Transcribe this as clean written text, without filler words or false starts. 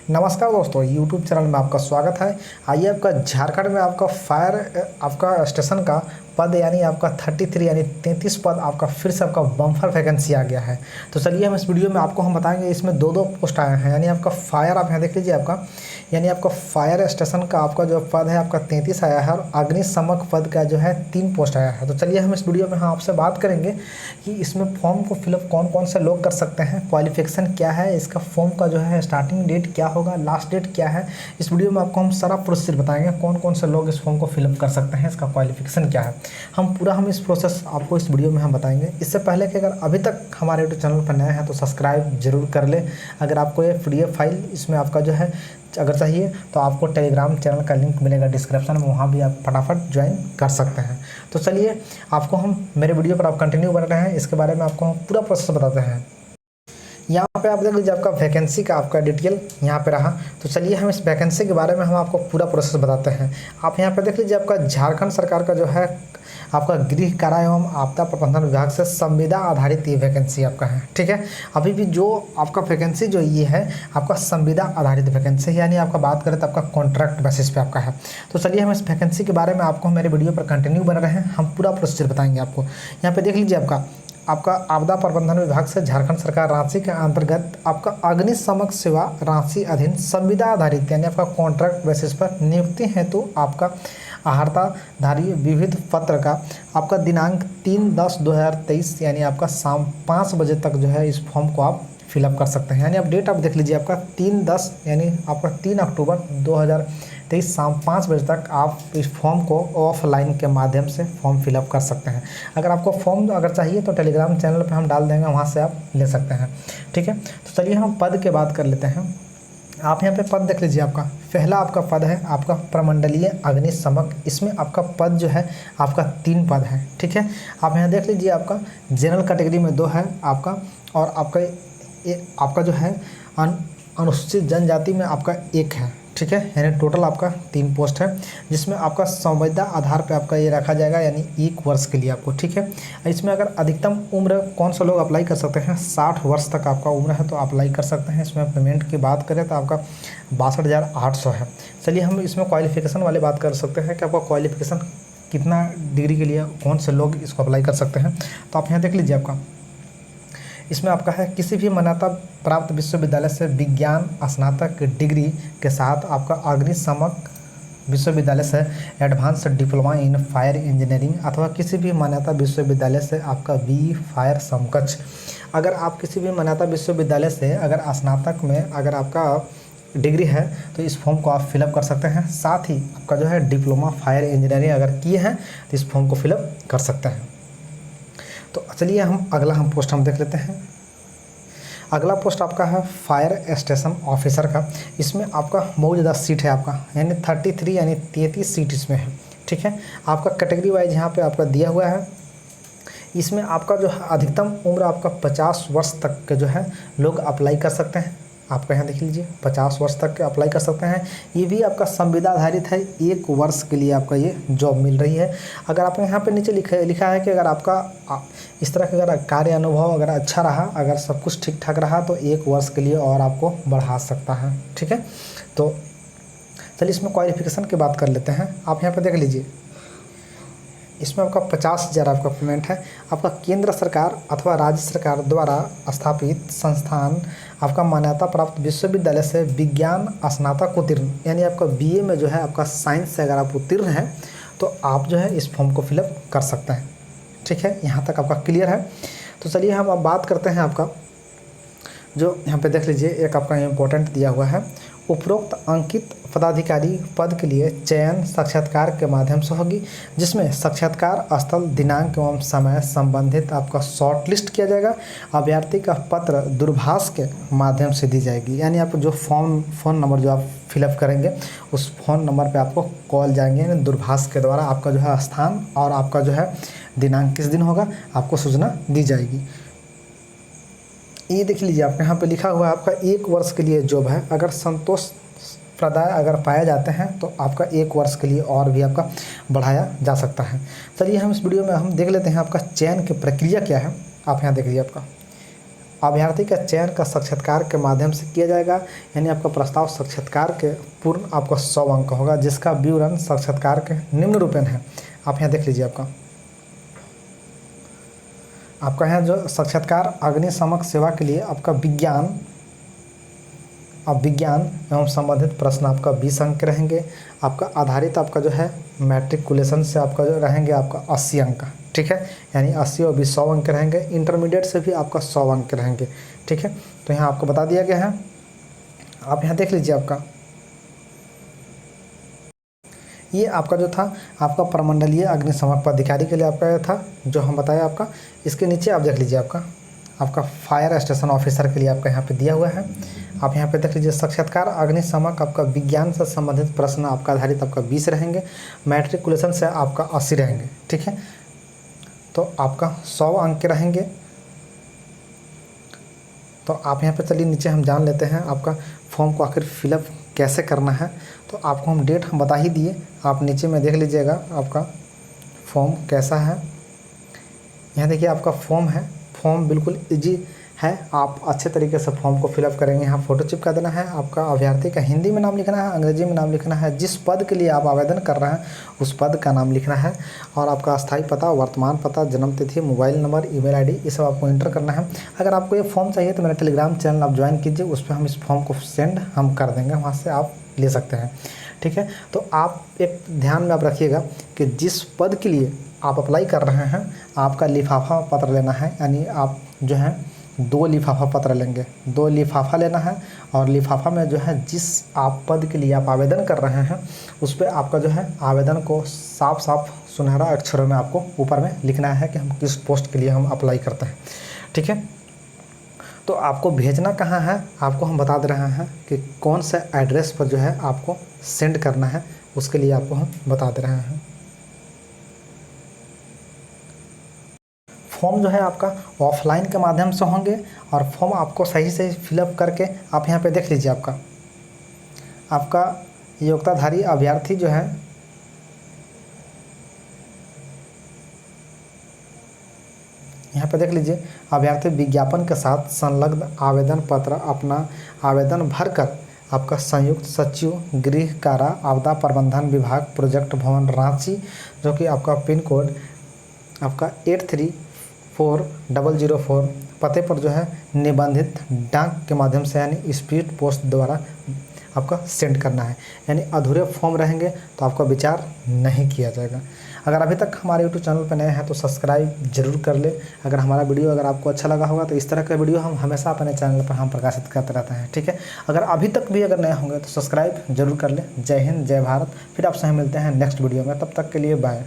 नमस्कार दोस्तों, YouTube channel में आपका स्वागत है। आइए आपका झारखंड में आपका आपका स्टेशन का पद यानी आपका 33 यानी 33 पद आपका फिर से आपका बम्पर वैकेंसी आ गया है। तो चलिए हम इस वीडियो में आपको हम बताएंगे, इसमें दो पोस्ट आए हैं। यानी आपका फायर, आप यहाँ देख लीजिए आपका, यानी आपका फायर स्टेशन का आपका जो पद है आपका 33 आया है, और अग्निशमक पद का जो है 3 पोस्ट आया है। तो चलिए हम इस वीडियो में हम आपसे बात करेंगे कि इसमें फॉर्म को फिलअप कौन कौन से लोग कर सकते हैं, क्वालिफिकेशन क्या है, इसका फॉर्म का जो है स्टार्टिंग डेट क्या होगा, लास्ट डेट क्या है। इस वीडियो में आपको हम सारा प्रोसेस बताएंगे, कौन कौन से लोग इस फॉर्म को फिलअप कर सकते हैं, इसका क्वालिफिकेशन क्या है, हम इस प्रोसेस आपको इस वीडियो में हम बताएंगे। इससे पहले कि अगर अभी तक हमारे यूट्यूब चैनल पर नए हैं तो सब्सक्राइब जरूर कर ले। अगर आपको ये PDF फाइल इसमें आपका जो है अगर चाहिए तो आपको टेलीग्राम चैनल का लिंक मिलेगा डिस्क्रिप्शन में, वहाँ भी आप फटाफट ज्वाइन कर सकते हैं। तो चलिए आपको हम मेरे वीडियो पर आप कंटिन्यू बन रहे हैं, इसके बारे में आपको हम पूरा प्रोसेस बताते हैं। यहाँ पे आप देख लीजिए आपका वैकेंसी का आपका डिटेल यहाँ पे रहा। तो चलिए हम इस वैकेंसी के बारे में हम आपको पूरा प्रोसेस बताते हैं। आप यहाँ पे देख लीजिए आपका झारखंड सरकार का जो है आपका गृह कारा एवं आपदा प्रबंधन विभाग से संविदा आधारित ये वैकेंसी आपका है। ठीक है, अभी भी जो आपका वैकेंसी जो ये है आपका संविदा आधारित वैकेंसी है, यानी आपका बात करें तो आपका कॉन्ट्रैक्ट बेसिस पे आपका है। तो चलिए हम इस वैकेंसी के बारे में आपको मेरे वीडियो पर कंटिन्यू बन रहे हैं, हम पूरा प्रोसीजर बताएंगे आपको। यहाँ पे देख लीजिए आपका आपदा प्रबंधन विभाग से झारखंड सरकार रांची के अंतर्गत आपका अग्निशमक सेवा रांची अधीन संविदा आधारित यानी आपका कॉन्ट्रैक्ट बेसिस पर नियुक्ति है। तो आपका अहर्ताधारी विविध पत्र का आपका दिनांक 3/10/2023 यानी आपका शाम 5 बजे तक जो है इस फॉर्म को आप फिलअप कर सकते हैं। यानी आप डेट आप देख लीजिए आपका 3/10 यानी आपका 3 अक्टूबर 2023 शाम 5 बजे तक आप इस फॉर्म को ऑफलाइन के माध्यम से फॉर्म फिलअप कर सकते हैं। अगर आपको फॉर्म अगर चाहिए तो टेलीग्राम चैनल पर हम डाल देंगे, वहाँ से आप ले सकते हैं। ठीक है, तो चलिए हम पद के बात कर लेते हैं। आप यहाँ पे पद देख लीजिए, आपका पहला आपका पद है आपका प्रमंडलीय अग्निशमक। इसमें आपका पद जो है आपका 3 पद है। ठीक है, आप यहाँ देख लीजिए आपका जनरल कैटेगरी में 2 है आपका, और आपका जो है अनुसूचित जनजाति में आपका 1 है। ठीक है, यानी टोटल आपका 3 पोस्ट है, जिसमें आपका संविदा आधार पे आपका ये रखा जाएगा यानी 1 वर्ष के लिए आपको। ठीक है, इसमें अगर अधिकतम उम्र कौन सा लोग अप्लाई कर सकते हैं, 60 वर्ष तक आपका उम्र है तो अप्लाई कर सकते हैं। इसमें पेमेंट की बात करें तो आपका 62,800 है। चलिए हम इसमें क्वालिफिकेशन वाले बात कर सकते हैं कि आपका क्वालिफिकेशन कितना डिग्री के लिए कौन से लोग इसको अप्लाई कर सकते हैं। तो आप यहाँ देख लीजिए आपका इसमें आपका है किसी भी मान्यता प्राप्त विश्वविद्यालय से विज्ञान स्नातक डिग्री के साथ आपका अग्निशमक विश्वविद्यालय से advance diploma in fire engineering अथवा किसी भी मान्यता विश्वविद्यालय से आपका BE फायर समकक्ष। अगर आप किसी भी मान्यता विश्वविद्यालय से अगर स्नातक में अगर आपका डिग्री है तो इस फॉर्म को आप फिलअप कर सकते हैं। साथ ही आपका जो है डिप्लोमा फायर इंजीनियरिंग अगर किए हैं तो इस फॉर्म को फिलअप कर सकते हैं। तो चलिए हम अगला पोस्ट हम देख लेते हैं। अगला पोस्ट आपका है फायर स्टेशन ऑफिसर का। इसमें आपका बहुत ज़्यादा सीट है आपका, यानी 33 यानी 33 सीट इसमें है। ठीक है, आपका कैटेगरी वाइज यहाँ पे आपका दिया हुआ है। इसमें आपका जो है अधिकतम उम्र आपका 50 वर्ष तक के जो है लोग अप्लाई कर सकते हैं। आपका यहाँ देख लीजिए 50 वर्ष तक के अप्लाई कर सकते हैं। ये भी आपका संविदा आधारित है, 1 वर्ष के लिए आपका ये जॉब मिल रही है। अगर आपने यहाँ पे नीचे लिखा है कि अगर आपका इस तरह का अगर कार्य अनुभव अगर अच्छा रहा, अगर सब कुछ ठीक ठाक रहा तो 1 वर्ष के लिए और आपको बढ़ा सकता है। ठीक है, तो चलिए इसमें क्वालिफिकेशन की बात कर लेते हैं। आप यहाँ पर देख लीजिए इसमें आपका 50,000 आपका पेमेंट है। आपका केंद्र सरकार अथवा राज्य सरकार द्वारा स्थापित संस्थान आपका मान्यता प्राप्त विश्वविद्यालय से विज्ञान स्नातक उत्तीर्ण यानी आपका BA में जो है आपका साइंस से अगर आप उत्तीर्ण हैं तो आप जो है इस फॉर्म को फिलअप कर सकते हैं। ठीक है, यहाँ तक आपका क्लियर है। तो चलिए हम अब बात करते हैं आपका जो यहाँ पे देख लीजिए एक आपका इम्पोर्टेंट दिया हुआ है, उपरोक्त अंकित पदाधिकारी पद के लिए चयन साक्षात्कार के माध्यम से होगी, जिसमें साक्षात्कार स्थल दिनांक एवं समय संबंधित आपका शॉर्ट लिस्ट किया जाएगा। अभ्यर्थी का पत्र दूरभाष के माध्यम से दी जाएगी, यानी आप जो फ़ोन नंबर जो आप फिलअप करेंगे उस फ़ोन नंबर पे आपको कॉल जाएंगे, यानी दूरभाष के द्वारा आपका जो है स्थान और आपका जो है दिनांक किस दिन होगा आपको सूचना दी जाएगी। ये देख लीजिए आप यहाँ पे लिखा हुआ है आपका 1 वर्ष के लिए जॉब है। अगर संतोष प्रदाय अगर पाए जाते हैं तो आपका 1 वर्ष के लिए और भी आपका बढ़ाया जा सकता है। चलिए हम इस वीडियो में हम देख लेते हैं आपका चयन की प्रक्रिया क्या है। आप यहाँ देख लीजिए आपका अभ्यर्थी का चयन का साक्षात्कार के माध्यम से किया जाएगा, यानी आपका प्रस्ताव साक्षात्कार के पूर्ण आपका 100 अंक का होगा, जिसका विवरण साक्षात्कार के निम्न रूपेण है। आप यहाँ देख लीजिए, आपका यहाँ जो साक्षात्कार अग्निशामक सेवा के लिए आपका विज्ञान एवं संबंधित प्रश्न आपका 20 अंक के रहेंगे। आपका आधारित आपका जो है मैट्रिकुलेशन से आपका जो रहेंगे आपका 80 अंक का, ठीक है, यानी 80 और 20 100 अंक के रहेंगे। इंटरमीडिएट से भी आपका 100 अंक के रहेंगे, ठीक है। तो यहाँ आपको बता दिया गया है, आप यहाँ देख लीजिए। ये आपका जो था आपका प्रमंडलीय अग्निशामक पदाधिकारी के लिए आपका यह था जो हम बताया आपका। इसके नीचे आप देख लीजिए, आपका फायर स्टेशन ऑफिसर के लिए आपका यहाँ पे दिया हुआ है। आप यहाँ पे देख लीजिए, साक्षात्कार अग्निशामक आपका विज्ञान से संबंधित प्रश्न आपका आधारित आपका 20 रहेंगे, मैट्रिकुलेशन से आपका 80 रहेंगे, ठीक है। तो आपका 100 अंक के रहेंगे। तो आप यहाँ पे चलिए नीचे हम जान लेते हैं आपका फॉर्म को आखिर फिलअप कैसे करना है। तो आपको हम डेट हम बता ही दिए, आप नीचे में देख लीजिएगा आपका फॉर्म कैसा है। यहाँ देखिए आपका फॉर्म है, फॉर्म बिल्कुल इजी है, आप अच्छे तरीके से फॉर्म को फिलअप करेंगे। यहाँ फ़ोटो चिपका देना है, आपका अभ्यर्थी का हिंदी में नाम लिखना है, अंग्रेजी में नाम लिखना है, जिस पद के लिए आप आवेदन कर रहे हैं उस पद का नाम लिखना है, और आपका अस्थायी पता, वर्तमान पता, जन्म तिथि, मोबाइल नंबर, ईमेल आईडी, ये सब आपको इंटर करना है। अगर आपको ये फॉर्म चाहिए तो मेरा टेलीग्राम चैनल आप ज्वाइन कीजिए, उस पर हम इस फॉर्म को सेंड हम कर देंगे, वहाँ से आप ले सकते हैं, ठीक है। तो आप एक ध्यान में आप रखिएगा कि जिस पद के लिए आप अप्लाई कर रहे हैं आपका लिफाफा पत्र लेना है, यानी आप जो है 2 लिफाफा पत्र लेंगे, 2 लिफाफा लेना है, और लिफाफा में जो है जिस आप पद के लिए आप आवेदन कर रहे हैं उस पर आपका जो है आवेदन को साफ साफ सुनहरा अक्षरों में आपको ऊपर में लिखना है कि हम किस पोस्ट के लिए हम अप्लाई करते हैं, ठीक है। तो आपको भेजना कहाँ है आपको हम बता दे रहे हैं कि कौन से एड्रेस पर जो है आपको सेंड करना है, उसके लिए आपको हम बता दे रहे हैं। फॉर्म जो है आपका ऑफलाइन के माध्यम से होंगे, और फॉर्म आपको सही से फिलअप करके आप यहाँ पे देख लीजिए, आपका योग्यताधारी अभ्यर्थी जो है यहाँ पे देख लीजिए, अभ्यर्थी विज्ञापन के साथ संलग्न आवेदन पत्र अपना आवेदन भरकर आपका संयुक्त सचिव गृह कारा आपदा प्रबंधन विभाग प्रोजेक्ट भवन रांची, जो कि आपका पिन कोड आपका 834004 पते पर जो है निबंधित डाक के माध्यम से यानी स्पीड पोस्ट द्वारा आपका सेंड करना है। यानी अधूरे फॉर्म रहेंगे तो आपका विचार नहीं किया जाएगा। अगर अभी तक हमारे यूट्यूब चैनल पर नए हैं तो सब्सक्राइब जरूर कर ले। अगर हमारा वीडियो अगर आपको अच्छा लगा होगा तो इस तरह का वीडियो हम हमेशा अपने चैनल पर हम प्रकाशित करते रहते हैं, ठीक है। अगर अभी तक भी अगर नए होंगे तो सब्सक्राइब जरूर कर ले। जय हिंद, जय भारत। फिर आपसे मिलते हैं नेक्स्ट वीडियो में, तब तक के लिए बाय।